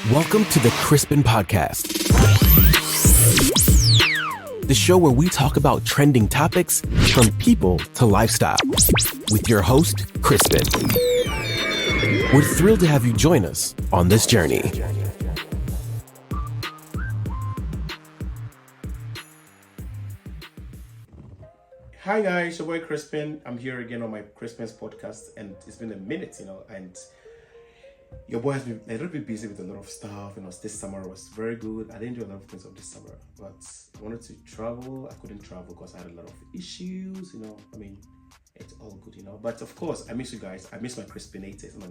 Welcome to the Crispin Podcast, the show where we talk about trending topics from people to lifestyle with your host, Crispin. We're thrilled to have you join us on this journey. Hi guys, your boy Crispin. I'm here again on my Crispin's podcast, and it's been a minute, and your boy has been a little bit busy with a lot of stuff. This summer was very good. I didn't do a lot of things of this summer, but I wanted to travel. I couldn't travel because I had a lot of issues. It's all good, But of course, I miss you guys. I miss my Crispinators, and I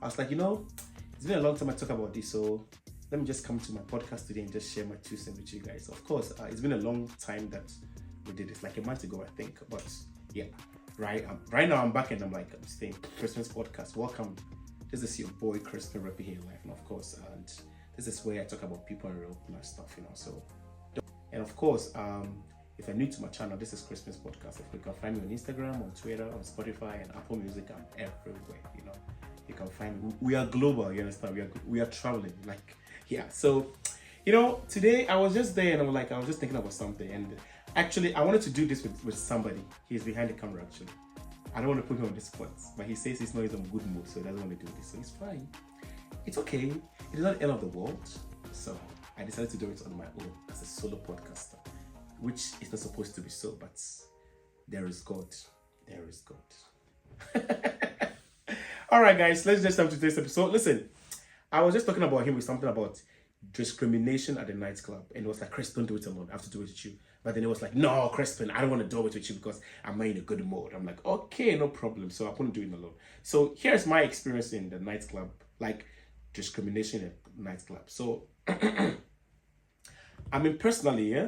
was like, it's been a long time I talk about this, so let me just come to my podcast today and just share my 2 cents with you guys. Of course, it's been a long time that we did this, like a month ago, I think. But yeah, right now I'm back and I'm saying Christmas podcast. Welcome. This is your boy Crispin repping here in life, and of course, and this is where I talk about people and real life stuff, So, and of course, if you're new to my channel, this is Crispin's podcast. If you can find me on Instagram, on Twitter, on Spotify, and Apple Music, I'm everywhere. You can find me. We are global. You understand? We are traveling. So, today I was just there and I was just thinking about something, and actually I wanted to do this with somebody. He's behind the camera actually. I don't want to put him on the spot, but he says he's not in a good mood, so he doesn't want to do this. So it's fine. It's okay. It is not the end of the world. So I decided to do it on my own as a solo podcaster, which is not supposed to be so, but there is God. There is God. All right, guys, let's just jump to today's episode. Listen, I was just talking about him with something about discrimination at the nightclub, and it was like, Chris, don't do it alone. I have to do it with you. But then it was like, no, Crispin, I don't want to do it with you because I'm not in a good mood. I'm like, okay, no problem. So I couldn't do it alone. So here's my experience in the nightclub, discrimination at nightclub. So, personally, yeah,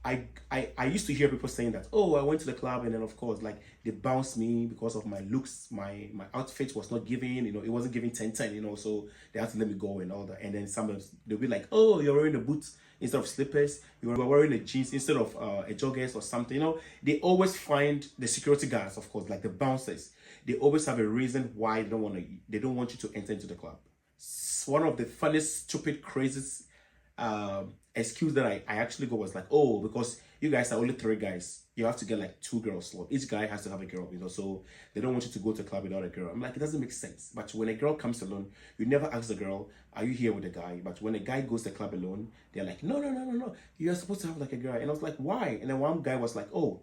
I used to hear people saying that, oh, I went to the club and then of course, they bounced me because of my looks, my outfit was not giving, it wasn't giving 10-10, so they had to let me go and all that. And then sometimes they'll be like, oh, you're wearing a boot instead of slippers, you were wearing a jeans instead of a joggers or something, They always find the security guards, of course, like the bouncers. They always have a reason why they don't want you to enter into the club. It's one of the funniest, stupid, craziest excuse that I actually got was like, oh, because you guys are only 3 guys, you have to get 2 girls slot. Each guy has to have a girl, so they don't want you to go to a club without a girl. I'm like, it doesn't make sense. But when a girl comes alone, you never ask the girl, are you here with a guy? But when a guy goes to the club alone, they're like, no, you're supposed to have a girl. And I was like, why? And then one guy was like, oh,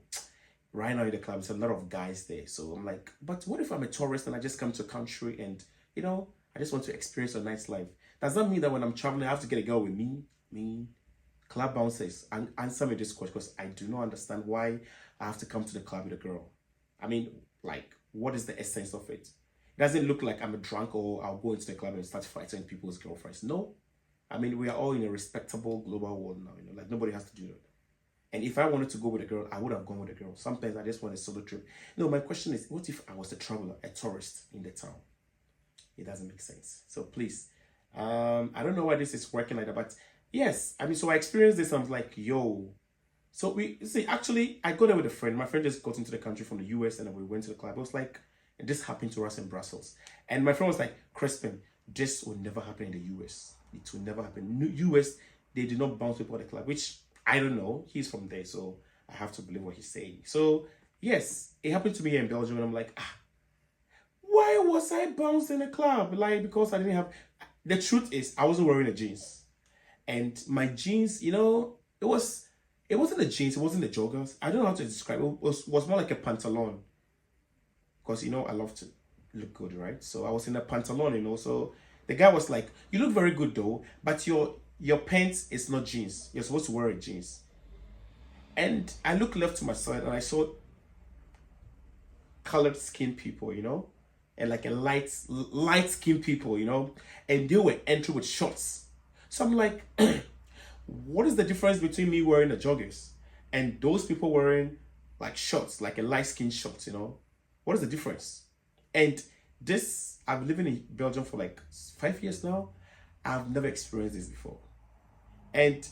right now in the club, there's a lot of guys there. So I'm like, but what if I'm a tourist and I just come to a country and, I just want to experience a nice life? Does that mean that when I'm traveling, I have to get a girl with me? Club bouncers, and answer me this question, because I do not understand why I have to come to the club with a girl. What is the essence of it? It doesn't look like I'm a drunk or I'll go into the club and start fighting people's girlfriends. No. We are all in a respectable global world now, nobody has to do that. And if I wanted to go with a girl, I would have gone with a girl. Sometimes I just want a solo trip. No, my question is, what if I was a traveler, a tourist in the town? It doesn't make sense. So please, I don't know why this is working like that, but yes, so I experienced this. I was like, yo. So actually, I got there with a friend. My friend just got into the country from the US and we went to the club. It was like, this happened to us in Brussels. And my friend was like, Crispin, this will never happen in the US. It will never happen. US, they do not bounce people at the club, which I don't know. He's from there, so I have to believe what he's saying. So yes, it happened to me here in Belgium, and I'm like, why was I bounced in a club? Because I didn't have... The truth is, I wasn't wearing a jeans. And my jeans, it wasn't a jeans, it wasn't the joggers. I don't know how to describe it. It was more like a pantalon. Because, I love to look good, right? So I was in a pantalon, So the guy was like, you look very good though, but your pants is not jeans. You're supposed to wear a jeans. And I looked left to my side and I saw colored skin people, and a light skin people, and they were entering with shorts. So I'm like, what is the difference between me wearing the joggers and those people wearing shorts, a light skin shorts, What is the difference? And this, I've been living in Belgium for 5 years now. I've never experienced this before. And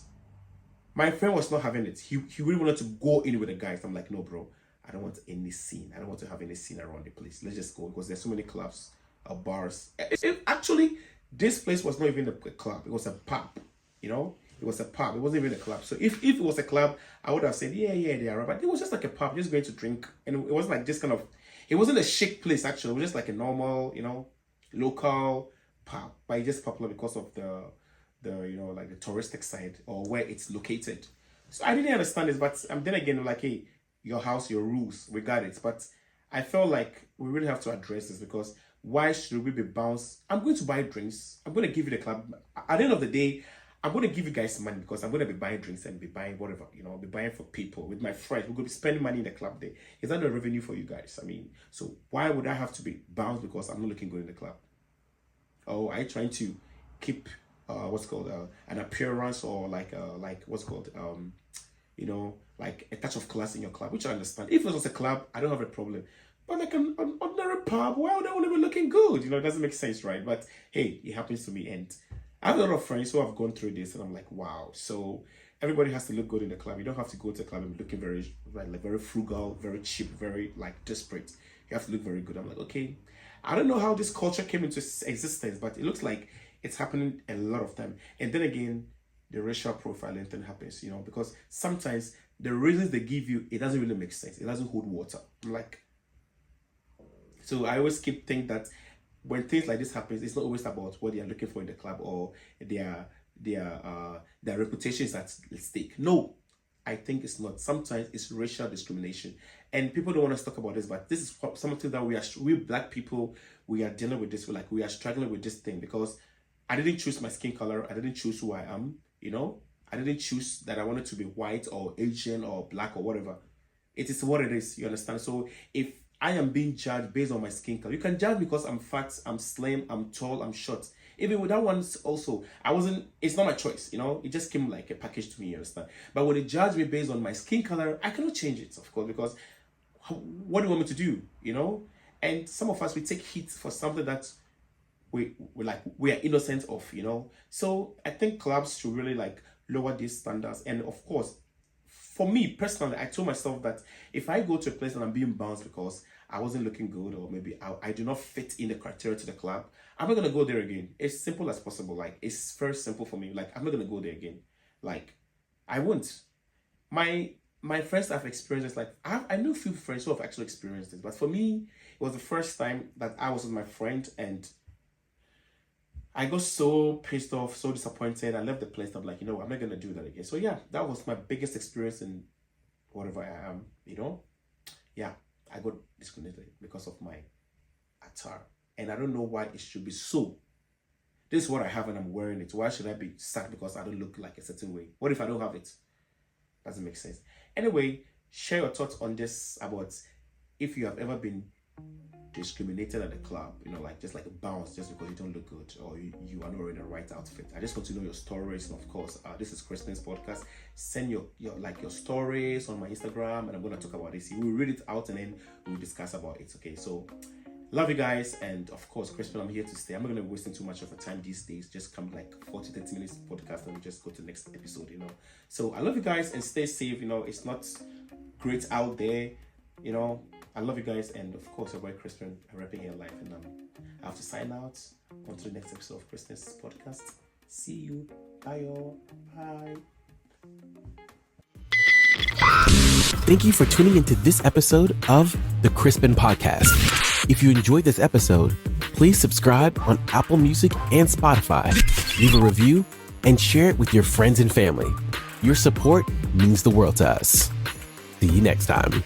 my friend was not having it. He really wanted to go in with the guys. I'm like, no, bro, I don't want any scene. I don't want to have any scene around the place. Let's just go, because there's so many clubs, bars. Actually, This place was not even a club. It was a pub, you know. It was a pub. It wasn't even a club. So if it was a club, I would have said, yeah, they are. But it was just like a pub, just going to drink. And it was like this kind of, it wasn't a chic place, actually. It was just like a normal, you know, local pub. But it's just popular because of the you know, like the touristic side or where it's located. So I didn't understand this. But then again, like, hey, your house, your rules, we got it. But I felt like we really have to address this, because why should we be bounced? I'm going to buy drinks. I'm going to give you the club. At the end of the day, I'm going to give you guys money, because I'm going to be buying drinks and be buying whatever, you know, be buying for people with my friends. We're going to be spending money in the club day. Is that a revenue for you guys? I mean, so why would I have to be bounced because I'm not looking good in the club? Oh, are you trying to keep what's called an appearance, or like what's called you know, like a touch of class in your club, which I understand. If it was a club, I don't have a problem. But like an ordinary pub, why would I want to be looking good? You know, it doesn't make sense, right? But hey, it happens to me, and I have a lot of friends who have gone through this, and I'm like, wow. So everybody has to look good in the club. You don't have to go to the club and be looking very, like very frugal, very cheap, very like desperate. You have to look very good. I'm like, okay. I don't know how this culture came into existence, but it looks like it's happening a lot of time. And then again, the racial profiling thing happens, you know, because sometimes the reasons they give you, it doesn't really make sense. It doesn't hold water. I'm like, so I always keep thinking that when things like this happens, it's not always about what they are looking for in the club, or their reputation is at stake. No, I think it's not. Sometimes it's racial discrimination, and people don't want to talk about this, but this is something that we Black people, we are dealing with this. We are struggling with this thing, because I didn't choose my skin color. I didn't choose who I am. You know, I didn't choose that I wanted to be white or Asian or black or whatever. It is what it is. You understand? So if I am being judged based on my skin color, you can judge because I'm fat, I'm slim, I'm tall, I'm short. Even with that one also, it's not my choice, you know, it just came like a package to me, you understand? But when they judge me based on my skin color, I cannot change it, of course, because what do you want me to do, you know? And some of us, we take heat for something that we are innocent of, you know? So I think clubs should really like lower these standards. And of course, for me personally, I told myself that if I go to a place and I'm being bounced because I wasn't looking good, or maybe I do not fit in the criteria to the club, I'm not going to go there again. It's simple as possible. Like, it's very simple for me. Like, I'm not going to go there again. Like, I won't. My friends have experienced this. Like, I know a few friends who have actually experienced this. But for me, it was the first time that I was with my friend, and I got so pissed off, so disappointed. I left the place. I'm like, you know, I'm not going to do that again. So yeah, that was my biggest experience in whatever I am, you know. Yeah, I got discriminated because of my attire. And I don't know why it should be so. This is what I have and I'm wearing it. Why should I be sad because I don't look like a certain way? What if I don't have it? Doesn't make sense. Anyway, share your thoughts on this, about if you have ever been discriminated at the club, you know, like just like a bounce just because you don't look good, or you are not wearing the right outfit. I just want to know your stories. And of course, this is Crispin's podcast. Send your stories on my Instagram, and I'm going to talk about this. You will read it out and then we'll discuss about it. Okay, so love you guys. And of course, Crispin, I'm here to stay. I'm not going to be wasting too much of your time these days. Just come like 40-30 minutes podcast and we just go to the next episode, you know. So I love you guys, and stay safe. You know, it's not great out there, you know. I love you guys, and of course, your boy Crispin, rapping your life, and I have to sign out. On to the next episode of Crispin's podcast. See you. Bye, y'all. Bye. Thank you for tuning into this episode of the Crispin Podcast. If you enjoyed this episode, please subscribe on Apple Music and Spotify, leave a review, and share it with your friends and family. Your support means the world to us. See you next time.